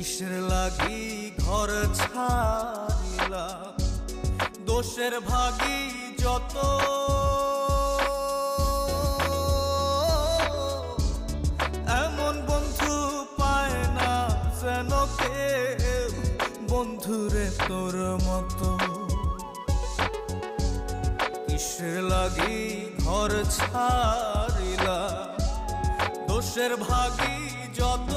কিসের লাগি ঘর ছাড়িলাম, দোষের ভাগী যত। এমন বন্ধু পায় না যেন কেউ, বন্ধুরে তোর মতো। কিসের লাগি ঘর ছাড়িলাম, দোষের ভাগী যত।